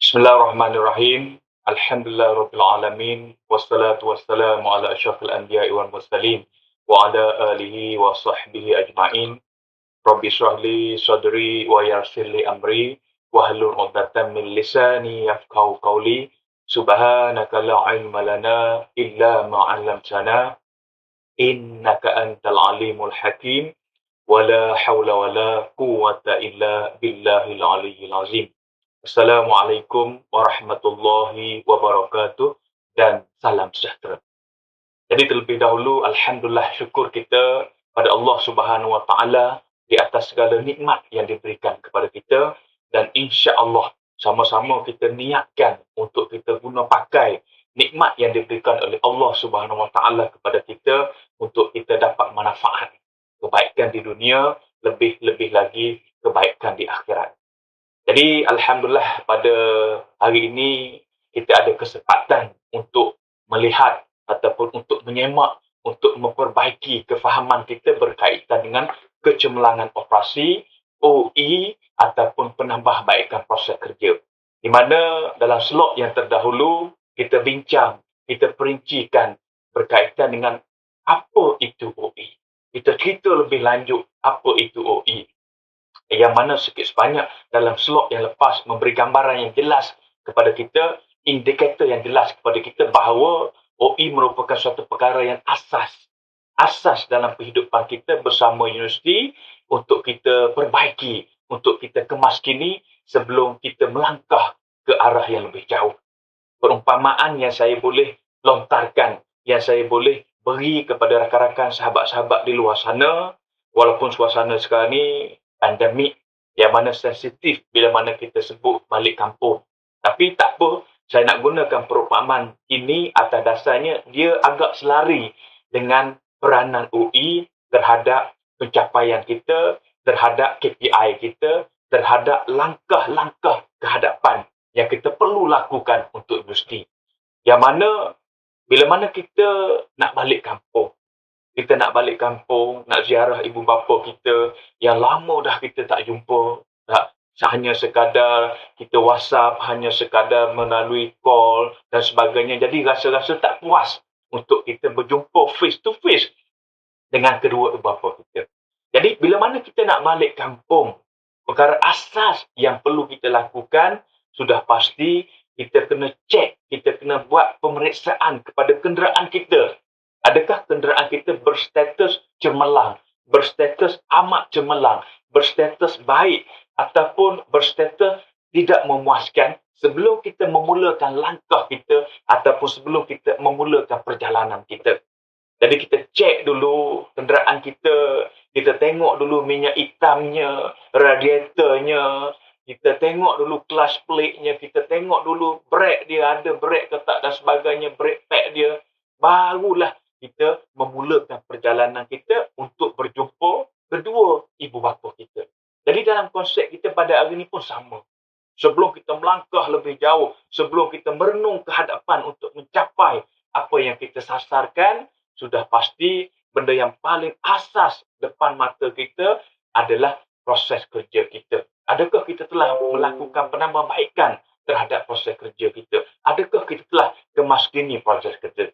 Bismillahirrahmanirrahim. Alhamdulillahirabbil alamin wassalatu wassalamu ala asyrafil anbiya'i wal mursalin wa ala alihi wa sahbihi ajma'in. Rabbi shrah li sadri wa yassir li amri wahlul 'uqdatam min lisani yafqahu qawli. Subhanaka la 'ilma lana illa ma 'allamtana innaka antal alimul hakim. Wala haula wala quwwata illa billahil aliyyil azim. Assalamualaikum warahmatullahi wabarakatuh dan salam sejahtera. Jadi terlebih dahulu, Alhamdulillah, syukur kita pada Allah Subhanahu Wa Taala di atas segala nikmat yang diberikan kepada kita, dan insya-Allah sama-sama kita niatkan untuk kita guna pakai nikmat yang diberikan oleh Allah Subhanahu Wa Taala kepada kita untuk kita dapat manfaat kebaikan di dunia, lebih-lebih lagi kebaikan di akhirat. Jadi Alhamdulillah pada hari ini kita ada kesempatan untuk melihat ataupun untuk menyemak, untuk memperbaiki kefahaman kita berkaitan dengan kecemerlangan operasi, OE ataupun penambahbaikan proses kerja. Di mana dalam slot yang terdahulu kita bincang, kita perincikan berkaitan dengan apa itu OE. Kita cerita lebih lanjut apa itu OE. Yang mana sikit sebanyak dalam slot yang lepas memberi gambaran yang jelas kepada kita, indikator yang jelas kepada kita bahawa OE merupakan suatu perkara yang asas dalam kehidupan kita bersama universiti untuk kita perbaiki, untuk kita kemaskini sebelum kita melangkah ke arah yang lebih jauh. Perumpamaan yang saya boleh lontarkan, yang saya boleh beri kepada rakan-rakan sahabat-sahabat di luar sana, walaupun suasana sekarang ni pandemik yang mana sensitif bila mana kita sebut balik kampung. Tapi tak apa, saya nak gunakan perumpamaan ini atas dasarnya dia agak selari dengan peranan UI terhadap pencapaian kita, terhadap KPI kita, terhadap langkah-langkah kehadapan yang kita perlu lakukan untuk industri. Yang mana bila mana kita nak balik kampung, kita nak balik kampung, nak ziarah ibu bapa kita yang lama dah kita tak jumpa. Tak hanya sekadar kita WhatsApp, hanya sekadar melalui call dan sebagainya. Jadi rasa-rasa tak puas untuk kita berjumpa face to face dengan kedua ibu bapa kita. Jadi bila mana kita nak balik kampung, perkara asas yang perlu kita lakukan sudah pasti kita kena cek, kita kena buat pemeriksaan kepada kenderaan kita. Adakah kenderaan kita berstatus cemerlang, berstatus amat cemerlang, berstatus baik ataupun berstatus tidak memuaskan sebelum kita memulakan langkah kita ataupun sebelum kita memulakan perjalanan kita. Jadi kita cek dulu kenderaan kita, kita tengok dulu minyak hitamnya, radiatornya, kita tengok dulu clutch plate-nya, kita tengok dulu brake dia ada brake ke tak dan sebagainya, brake pad dia. Barulah kita memulakan perjalanan kita untuk berjumpa kedua ibu bapa kita. Jadi dalam konsep kita pada hari ini pun sama. Sebelum kita melangkah lebih jauh, sebelum kita merenung ke hadapan untuk mencapai apa yang kita sasarkan, sudah pasti benda yang paling asas depan mata kita adalah proses kerja kita. Adakah kita telah melakukan penambahbaikan terhadap proses kerja kita? Adakah kita telah kemaskini proses kerja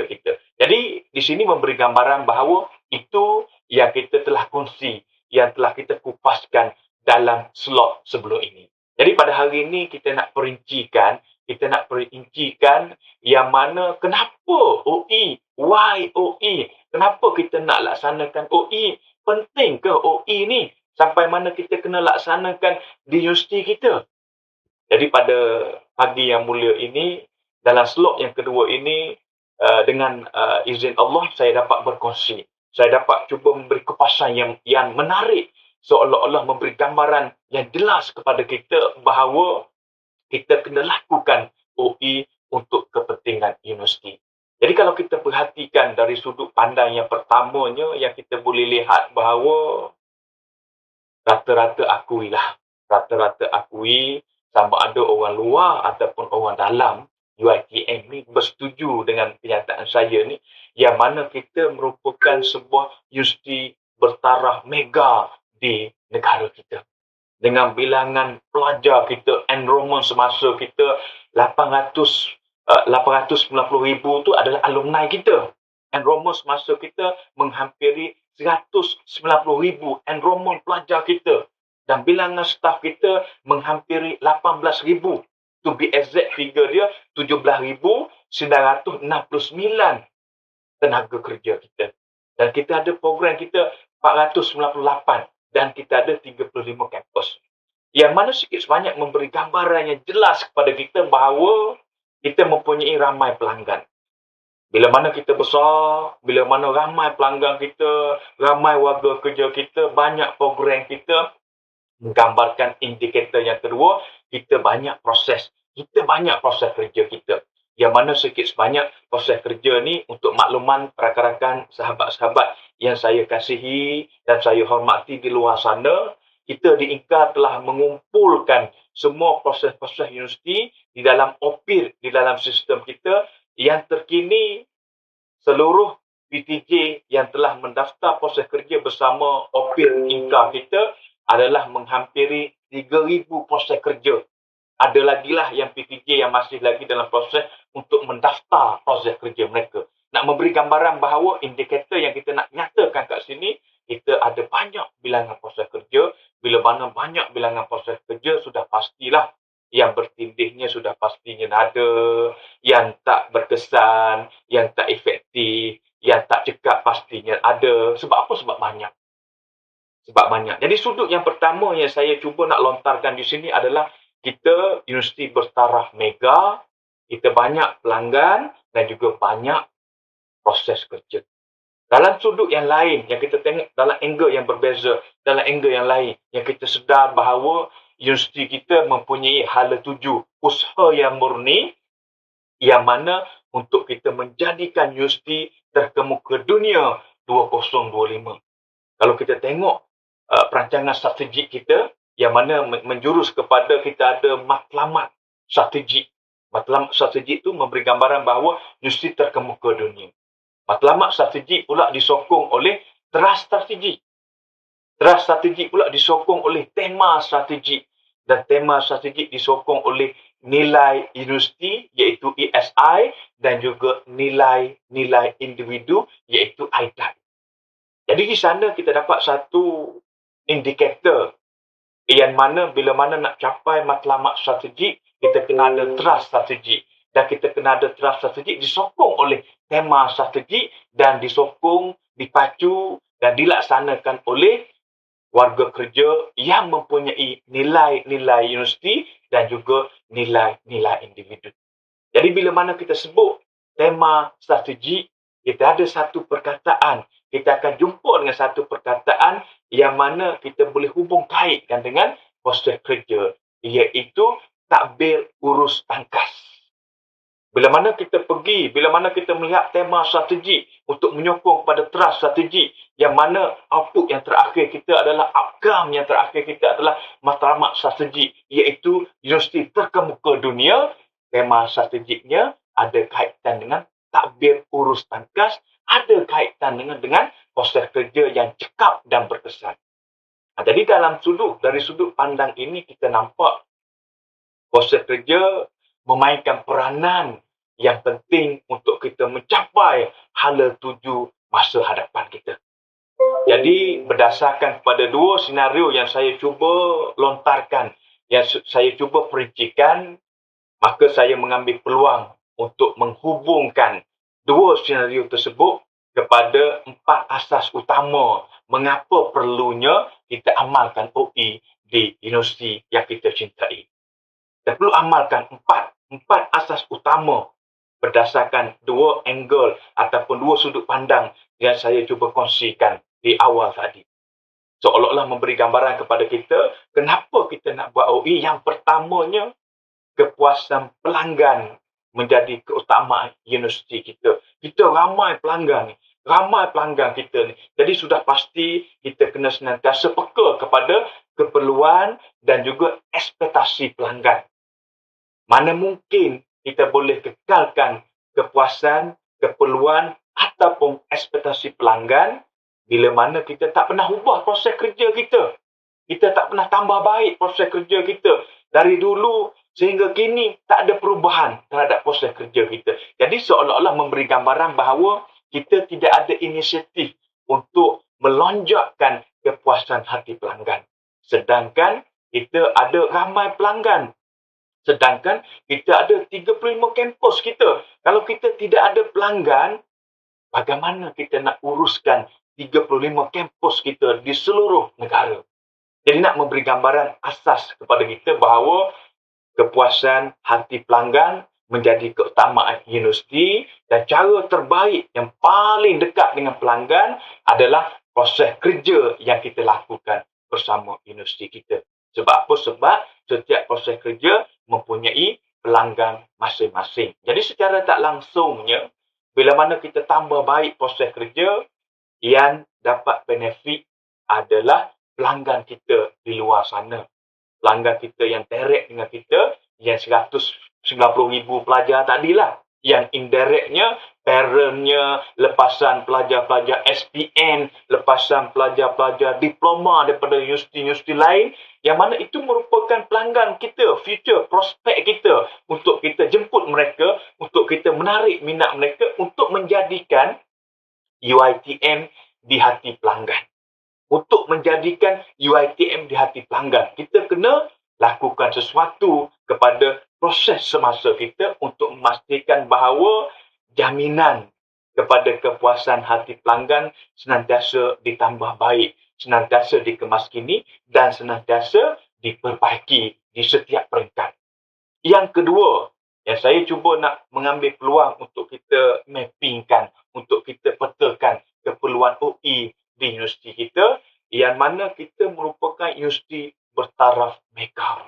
kita? Jadi di sini memberi gambaran bahawa itu yang kita telah kongsi, yang telah kita kupaskan dalam slot sebelum ini. Jadi pada hari ini kita nak perincikan yang mana kenapa OE, why OE, kenapa kita nak laksanakan OE, penting ke OE ni, sampai mana kita kena laksanakan di universiti kita. Jadi pada pagi yang mulia ini, dalam slot yang kedua ini, dengan izin Allah, saya dapat berkongsi. Saya dapat cuba memberi kupasan yang menarik, seolah-olah memberi gambaran yang jelas kepada kita bahawa kita kena lakukan OE untuk kepentingan universiti. Jadi kalau kita perhatikan dari sudut pandang yang pertamanya, yang kita boleh lihat bahawa rata-rata akui sama ada orang luar ataupun orang dalam UiTM ni bersetuju dengan kenyataan saya ni, yang mana kita merupakan sebuah universiti bertaraf mega di negara kita. dengan bilangan pelajar kita, enrolment semasa kita 890,000 tu adalah alumni kita. Enrolment semasa kita menghampiri 190,000 enrolment pelajar kita. Dan bilangan staf kita menghampiri 18,000. To be exact figure dia 17,969 tenaga kerja kita. Dan kita ada program kita 498 dan kita ada 35 kampus. Yang mana sikit sebanyak memberi gambaran yang jelas kepada kita bahawa kita mempunyai ramai pelanggan. Bila mana kita besar, bila mana ramai pelanggan kita, ramai warga kerja kita, banyak program kita, menggambarkan indikator yang kedua, kita banyak proses. Kita banyak proses kerja kita. Yang mana sikit sebanyak proses kerja ni untuk makluman rakan-rakan, sahabat-sahabat yang saya kasihi dan saya hormati di luar sana, kita di INCA telah mengumpulkan semua proses-proses universiti di dalam OPIR, di dalam sistem kita yang terkini seluruh PTJ yang telah mendaftar proses kerja bersama OPIR INCA kita adalah menghampiri 3,000 proses kerja. Ada lagi lah yang PTJ yang masih lagi dalam proses untuk mendaftar proses kerja mereka. Nak memberi gambaran bahawa indikator yang kita nak nyatakan kat sini, kita ada banyak bilangan proses kerja. Bila mana banyak bilangan proses kerja, sudah pastilah yang bertindihnya sudah pastinya ada, yang tak berkesan, yang tak efektif, yang tak cekap pastinya ada. Sebab apa? Sebab banyak. Jadi sudut yang pertama yang saya cuba nak lontarkan di sini adalah kita universiti bertaraf mega, kita banyak pelanggan dan juga banyak proses kerja. Dalam sudut yang lain, yang kita tengok dalam angle yang berbeza, dalam angle yang lain, yang kita sedar bahawa universiti kita mempunyai hala tuju, usaha yang murni, yang mana untuk kita menjadikan universiti terkemuka dunia 2025. Kalau kita tengok perancangan strategik kita, yang mana menjurus kepada kita ada matlamat strategik. Matlamat strategik itu memberi gambaran bahawa universiti terkemuka dunia. Matlamat strategik pula disokong oleh teras strategik. Teras strategik pula disokong oleh tema strategik. Dan tema strategik disokong oleh nilai universiti iaitu ESI dan juga nilai-nilai individu iaitu IDAI. Jadi di sana kita dapat satu indikator yang mana bila mana nak capai matlamat strategik, kita kena ada teras strategik. Dan kita kena ada teras strategik disokong oleh tema strategik dan disokong, dipacu dan dilaksanakan oleh warga kerja yang mempunyai nilai-nilai universiti dan juga nilai-nilai individu. Jadi bila mana kita sebut tema strategik, kita ada satu perkataan. Kita akan jumpa dengan satu perkataan yang mana kita boleh hubung kaitkan dengan proses kerja, iaitu takbir urus tangkas. Bila mana kita melihat tema strategik untuk menyokong kepada teras strategik, yang mana output yang terakhir kita adalah outcome yang terakhir kita adalah matlamat strategik, iaitu universiti terkemuka dunia, tema strategiknya ada kaitan dengan takbir urus tangkas, ada kaitan dengan proses kerja yang cekap dan berkesan. Jadi dari sudut pandang ini kita nampak proses kerja memainkan peranan yang penting untuk kita mencapai hala tuju masa hadapan kita. Jadi berdasarkan kepada dua senario yang saya cuba lontarkan, yang saya cuba perincikan, maka saya mengambil peluang untuk menghubungkan dua senario tersebut kepada 4 asas utama mengapa perlunya kita amalkan OE di universiti yang kita cintai. Kita perlu amalkan empat asas utama berdasarkan dua angle ataupun dua sudut pandang yang saya cuba kongsikan di awal tadi. Seolah-olah memberi gambaran kepada kita kenapa kita nak buat OE. Yang pertamanya, kepuasan pelanggan menjadi keutamaan universiti kita. Kita ramai pelanggan kita ni. Jadi sudah pasti kita kena senantiasa peka kepada keperluan dan juga ekspektasi pelanggan. Mana mungkin kita boleh kekalkan kepuasan, keperluan ataupun ekspektasi pelanggan bila mana kita tak pernah ubah proses kerja kita. Kita tak pernah tambah baik proses kerja kita. Dari dulu sehingga kini tak ada perubahan terhadap proses kerja kita. Jadi seolah-olah memberi gambaran bahawa kita tidak ada inisiatif untuk melonjakkan kepuasan hati pelanggan. Sedangkan kita ada ramai pelanggan. Sedangkan kita ada 35 kampus kita. Kalau kita tidak ada pelanggan, bagaimana kita nak uruskan 35 kampus kita di seluruh negara? Jadi nak memberi gambaran asas kepada kita bahawa kepuasan hati pelanggan menjadi keutamaan universiti dan cara terbaik yang paling dekat dengan pelanggan adalah proses kerja yang kita lakukan bersama universiti kita. Sebab apa? Sebab setiap proses kerja mempunyai pelanggan masing-masing. Jadi secara tak langsungnya, bila mana kita tambah baik proses kerja, yang dapat benefit adalah pelanggan kita di luar sana. Pelanggan kita yang direct dengan kita, yang 190,000 pelajar tadilah. Yang indirectnya, parentnya, lepasan pelajar-pelajar SPM, lepasan pelajar-pelajar diploma daripada universiti-universiti lain, yang mana itu merupakan pelanggan kita, future prospek kita, untuk kita jemput mereka, untuk kita menarik minat mereka, untuk menjadikan UiTM di hati pelanggan. Untuk menjadikan UiTM di hati pelanggan, kita kena lakukan sesuatu kepada proses semasa kita untuk memastikan bahawa jaminan kepada kepuasan hati pelanggan senantiasa ditambah baik, senantiasa dikemaskini dan senantiasa diperbaiki di setiap peringkat. Yang kedua, yang saya cuba nak mengambil peluang untuk kita mappingkan, untuk kita petakan keperluan UI di universiti kita, yang mana kita merupakan universiti bertaraf mega.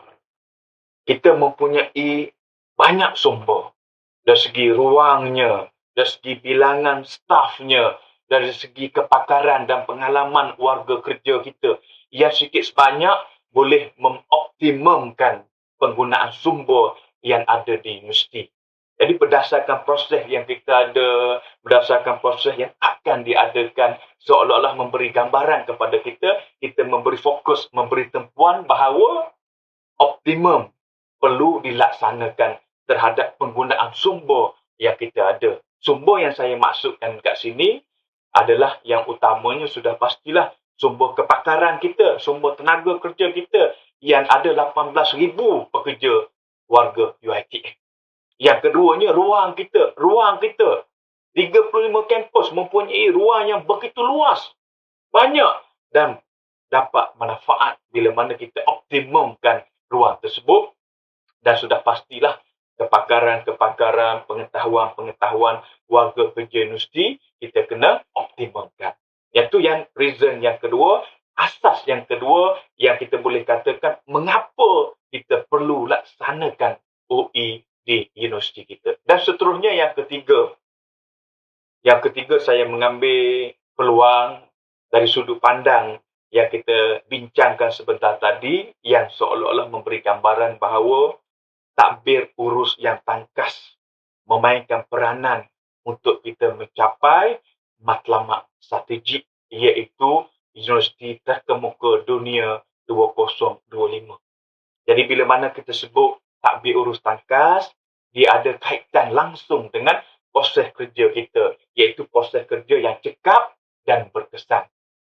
Kita mempunyai banyak sumber dari segi ruangnya, dari segi bilangan stafnya, dari segi kepakaran dan pengalaman warga kerja kita, yang sikit sebanyak boleh mengoptimumkan penggunaan sumber yang ada di universiti. Jadi berdasarkan proses yang kita ada, berdasarkan proses yang akan diadakan, seolah-olah memberi gambaran kepada kita, kita memberi fokus, memberi tempuan bahawa optimum perlu dilaksanakan terhadap penggunaan sumber yang kita ada. Sumber yang saya maksudkan kat sini adalah yang utamanya sudah pastilah sumber kepakaran kita, sumber tenaga kerja kita yang ada 18,000 pekerja warga UiTM. Yang keduanya, ruang kita. Ruang kita. 35 kampus mempunyai ruang yang begitu luas. Banyak. Dan dapat manfaat bila mana kita optimumkan ruang tersebut. Dan sudah pastilah kepakaran-kepakaran, pengetahuan-pengetahuan warga kerja universiti kita kena optimumkan. Itu yang reason yang kedua. Asas yang kedua yang kita boleh katakan mengapa kita perlu laksanakan UI di universiti kita. Dan seterusnya yang ketiga. Yang ketiga saya mengambil peluang dari sudut pandang yang kita bincangkan sebentar tadi, yang seolah-olah memberi gambaran bahawa takbir urus yang tangkas memainkan peranan untuk kita mencapai matlamat strategik, iaitu Universiti Terkemuka Dunia 2025. Jadi bila mana kita sebut takbir urus tangkas, dia ada kaitan langsung dengan proses kerja kita, iaitu proses kerja yang cekap dan berkesan.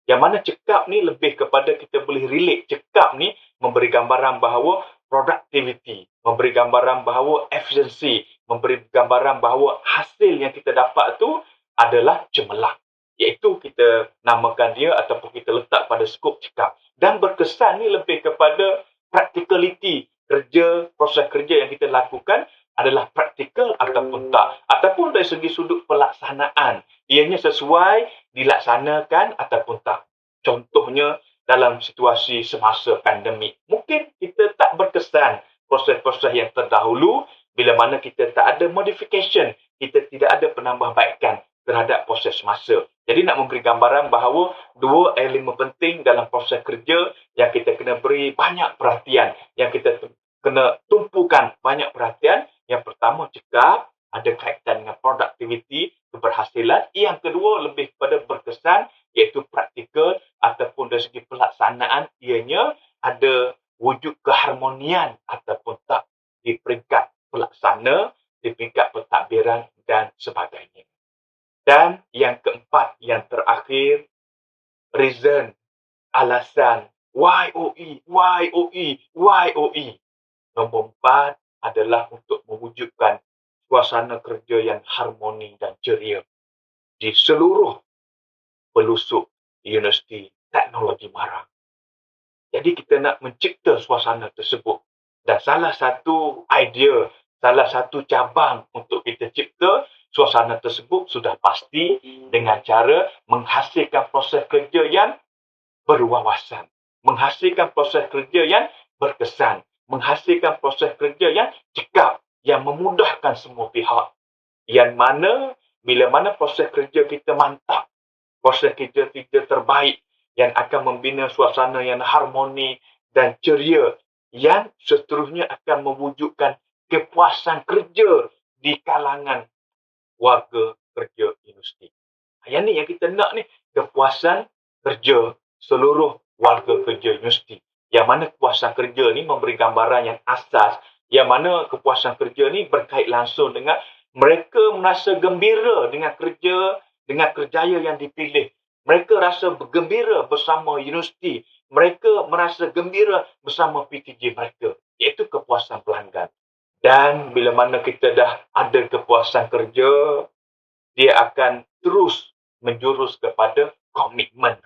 Yang mana cekap ni lebih kepada kita boleh relate. Cekap ni memberi gambaran bahawa productivity, memberi gambaran bahawa efficiency, memberi gambaran bahawa hasil yang kita dapat tu adalah cemerlang. Iaitu kita namakan dia ataupun kita letak pada skop cekap. Dan berkesan ni lebih kepada practicality, proses kerja yang kita lakukan adalah praktikal ataupun tak. Ataupun dari segi sudut pelaksanaan, ianya sesuai dilaksanakan ataupun tak. Contohnya dalam situasi semasa pandemik. Mungkin kita tak berkesan proses-proses yang terdahulu bila mana kita tak ada modification, kita tidak ada penambahbaikan terhadap proses masa. Jadi nak memberi gambaran bahawa dua elemen penting dalam proses kerja yang kita kena beri banyak perhatian, yang kita kena tumpukan banyak perhatian. Yang pertama, cekap, ada kaitan dengan productivity, keberhasilan. Yang kedua, lebih kepada berkesan, iaitu praktikal ataupun ataupun dari segi pelaksanaan, ianya ada wujud keharmonian ataupun tak di peringkat pelaksana, di peringkat pentadbiran dan sebagainya. Dan yang keempat, yang terakhir, reason, alasan, why OE, why OE, why OE. Nombor 4 adalah untuk mewujudkan suasana kerja yang harmoni dan ceria di seluruh pelusuk Universiti Teknologi Mara. Jadi kita nak mencipta suasana tersebut. Dan salah satu idea, salah satu cabang untuk kita cipta suasana tersebut sudah pasti dengan cara menghasilkan proses kerja yang berwawasan, menghasilkan proses kerja yang berkesan, menghasilkan proses kerja yang cekap, yang memudahkan semua pihak. Yang mana, bila mana proses kerja kita mantap, proses kerja kita terbaik, yang akan membina suasana yang harmoni dan ceria, yang seterusnya akan mewujudkan kepuasan kerja di kalangan warga kerja universiti. Yang ni yang kita nak ni, kepuasan kerja seluruh warga kerja universiti. Yang mana kepuasan kerja ni memberi gambaran yang asas, yang mana kepuasan kerja ni berkait langsung dengan mereka merasa gembira dengan kerjaya yang dipilih. Mereka rasa bergembira bersama universiti. Mereka merasa gembira bersama PTJ mereka, iaitu kepuasan pelanggan. Dan bila mana kita dah ada kepuasan kerja, dia akan terus menjurus kepada komitmen.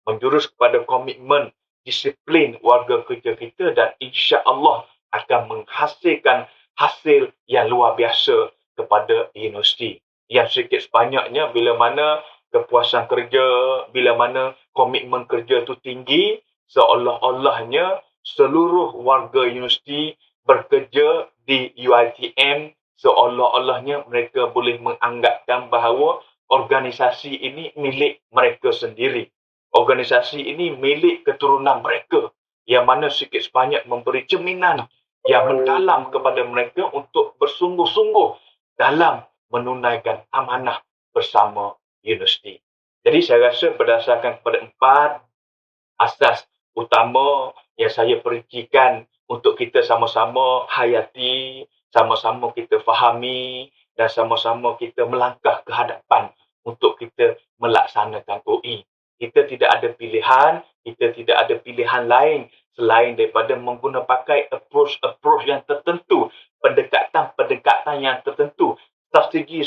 Menjurus kepada komitmen, disiplin warga kerja kita, dan insya-Allah akan menghasilkan hasil yang luar biasa kepada universiti. Yang sedikit sebanyaknya bila mana kepuasan kerja, bila mana komitmen kerja itu tinggi, seolah-olahnya seluruh warga universiti bekerja di UiTM, seolah-olahnya mereka boleh menganggapkan bahawa organisasi ini milik mereka sendiri. Organisasi ini milik keturunan mereka, yang mana sedikit sebanyak memberi cerminan yang mendalam kepada mereka untuk bersungguh-sungguh dalam menunaikan amanah bersama universiti. Jadi saya rasa berdasarkan kepada 4 asas utama yang saya perincikan untuk kita sama-sama hayati, sama-sama kita fahami, dan sama-sama kita melangkah ke hadapan untuk kita melaksanakan OE. Kita tidak ada pilihan, kita tidak ada pilihan lain selain daripada menggunakan pakai approach yang tertentu, pendekatan yang tertentu, strategi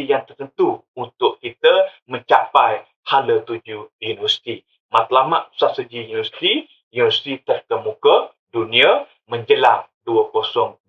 yang tertentu untuk kita mencapai hala tuju universiti. Matlamat strategi universiti terkemuka dunia menjelang 2025.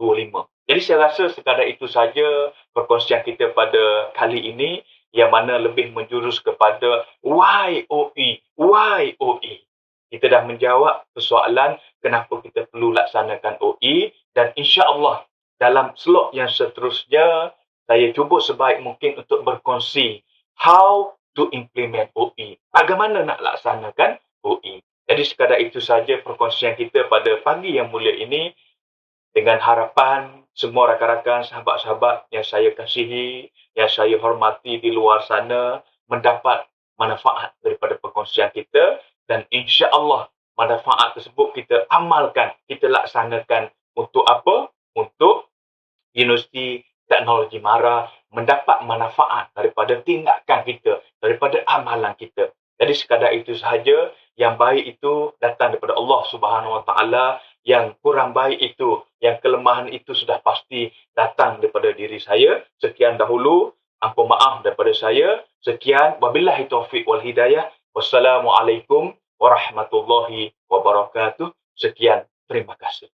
Jadi saya rasa sekadar itu saja perkongsian kita pada kali ini, yang mana lebih menjurus kepada why OE, why OE. Kita dah menjawab persoalan kenapa kita perlu laksanakan OE, dan insya-Allah dalam slot yang seterusnya saya cuba sebaik mungkin untuk berkongsi how to implement OE. Bagaimana nak laksanakan OE. Jadi sekadar itu saja perkongsian kita pada pagi yang mulia ini, dengan harapan semua rakan-rakan, sahabat-sahabat yang saya kasihi, yang saya hormati di luar sana mendapat manfaat daripada perkongsian kita, dan insya-Allah manfaat tersebut kita amalkan, kita laksanakan untuk apa? Untuk Universiti Teknologi Mara mendapat manfaat daripada tindakan kita, daripada amalan kita. Jadi sekadar itu sahaja. Yang baik itu datang daripada Allah Subhanahu Wa Taala, yang kurang baik itu, yang kelemahan itu sudah pasti datang daripada diri saya. Sekian dahulu, ampun maaf daripada saya. Sekian, wabillahi taufiq wal hidayah. Wassalamualaikum warahmatullahi wabarakatuh. Sekian, terima kasih.